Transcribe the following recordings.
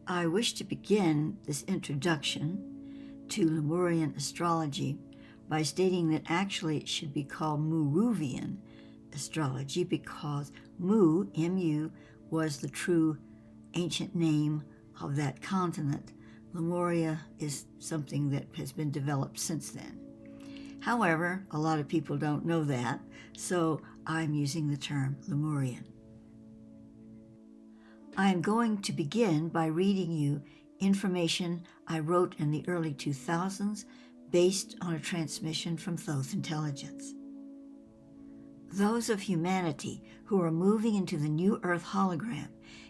I wish to begin this introduction to Lemurian astrology by stating that actually it should be called Muruvian astrology because Mu, M-U, was the true ancient name of that continent. Lemuria is something that has been developed since then. However, a lot of people don't know that, so I'm using the term Lemurian. I am going to begin by reading you information I wrote in the early 2000s based on a transmission from Thoth Intelligence. Those of humanity who are moving into the new Earth hologram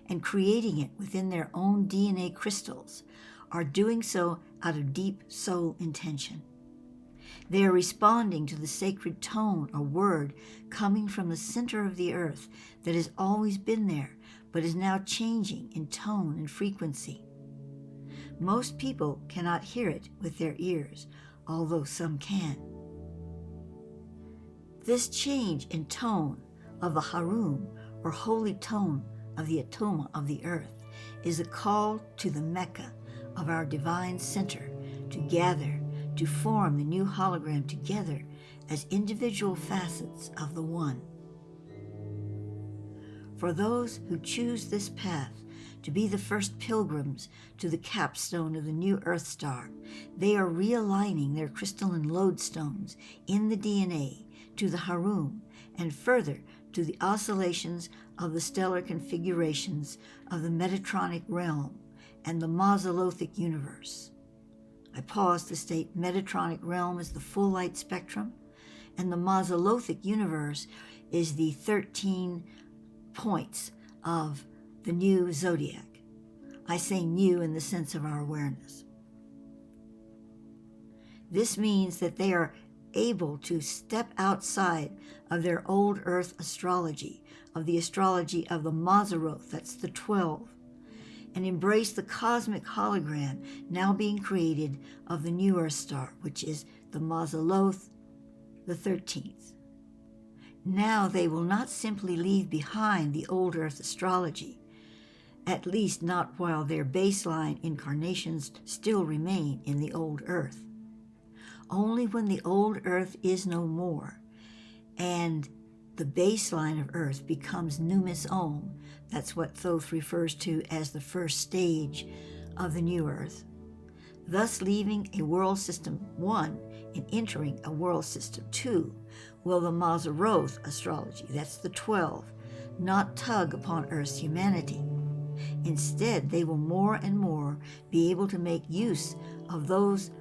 and creating it within their own DNA crystals are doing so out of deep soul intention. They are responding to the sacred tone or word coming from the center of the earth that has always been there, but is now changing in tone and frequency. Most people cannot hear it with their ears, although some can. This change in tone of the Harum, or holy tone of the Atoma of the earth, is a call to the Mecca of our divine center to gather, to form the new hologram together as individual facets of the One. For those who choose this path to be the first pilgrims to the capstone of the new Earth star, they are realigning their crystalline lodestones in the DNA to the Harum and further to the oscillations of the stellar configurations of the Metatronic realm and the Mausolothic universe. I pause to state Metatronic realm is the full light spectrum, and the Mausolothic universe is the 13 points of the new zodiac. I say new in the sense of our awareness. This means that they are able to step outside of their old Earth astrology, of the astrology of the Mazzaroth, that's the 12, and embrace the cosmic hologram now being created of the new Earth star, which is the Mazzaloth, the 13th. Now they will not simply leave behind the old Earth astrology, at least not while their baseline incarnations still remain in the old Earth. Only when the old Earth is no more and the baseline of Earth becomes Numis Om, that's what Thoth refers to as the first stage of the new Earth, thus leaving a world system 1 and entering a world system 2, will the Mazzaroth astrology, that's the 12, not tug upon Earth's humanity. Instead, they will more and more be able to make use of those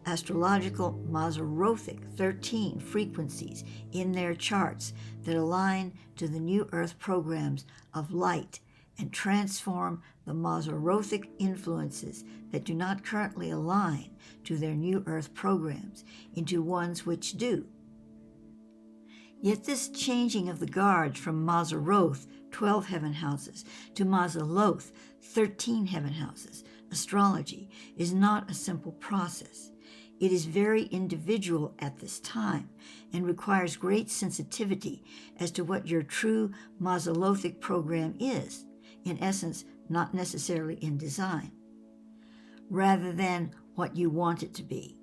astrological Mazzarothic 13 frequencies in their charts that align to the new Earth programs of light and transform the Mazzarothic influences that do not currently align to their new Earth programs into ones which do. Yet this changing of the guards from Mazzaroth, 12 heaven houses, to Mazzaloth, 13 heaven houses, astrology, is not a simple process. It is very individual at this time and requires great sensitivity as to what your true Mazzalothic program is, in essence, not necessarily in design, rather than what you want it to be.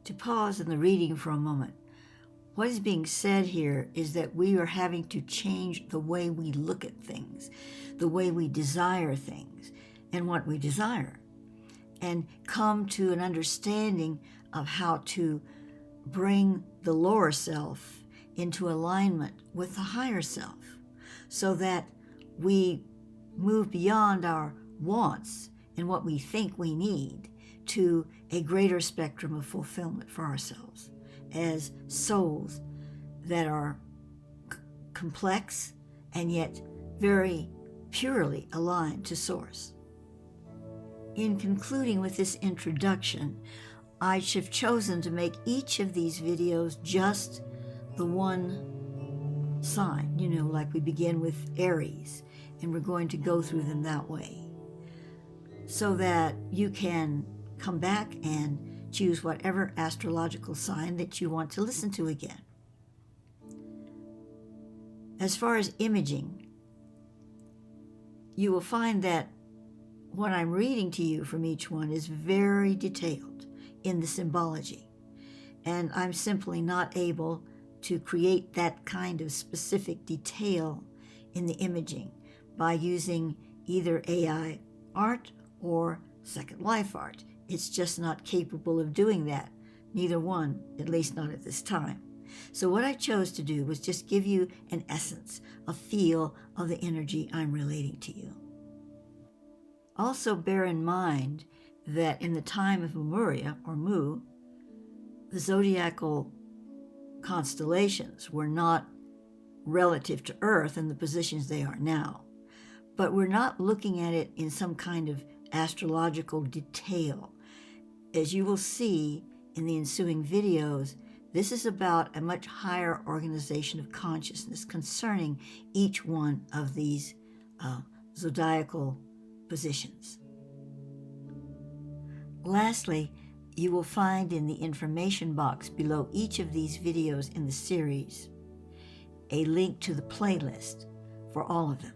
To pause in the reading for a moment, what is being said here is that we are having to change the way we look at things, the way we desire things, and what we desire, and come to an understanding of how to bring the lower self into alignment with the higher self so that we move beyond our wants and what we think we need to a greater spectrum of fulfillment for ourselves as souls that are complex and yet very purely aligned to Source. In concluding with this introduction, I have chosen to make each of these videos just the one sign, like we begin with Aries, and we're going to go through them that way, so that you can come back and choose whatever astrological sign that you want to listen to again. As far as imaging, you will find that what I'm reading to you from each one is very detailed in the symbology, and I'm simply not able to create that kind of specific detail in the imaging by using either AI art or Second Life art. It's just not capable of doing that. Neither one, at least not at this time. So what I chose to do was just give you an essence, a feel of the energy I'm relating to you. Also bear in mind that in the time of Lemuria, or Mu, the zodiacal constellations were not relative to Earth in the positions they are now. But we're not looking at it in some kind of astrological detail. As you will see in the ensuing videos, this is about a much higher organization of consciousness concerning each one of these zodiacal positions. Lastly, you will find in the information box below each of these videos in the series a link to the playlist for all of them.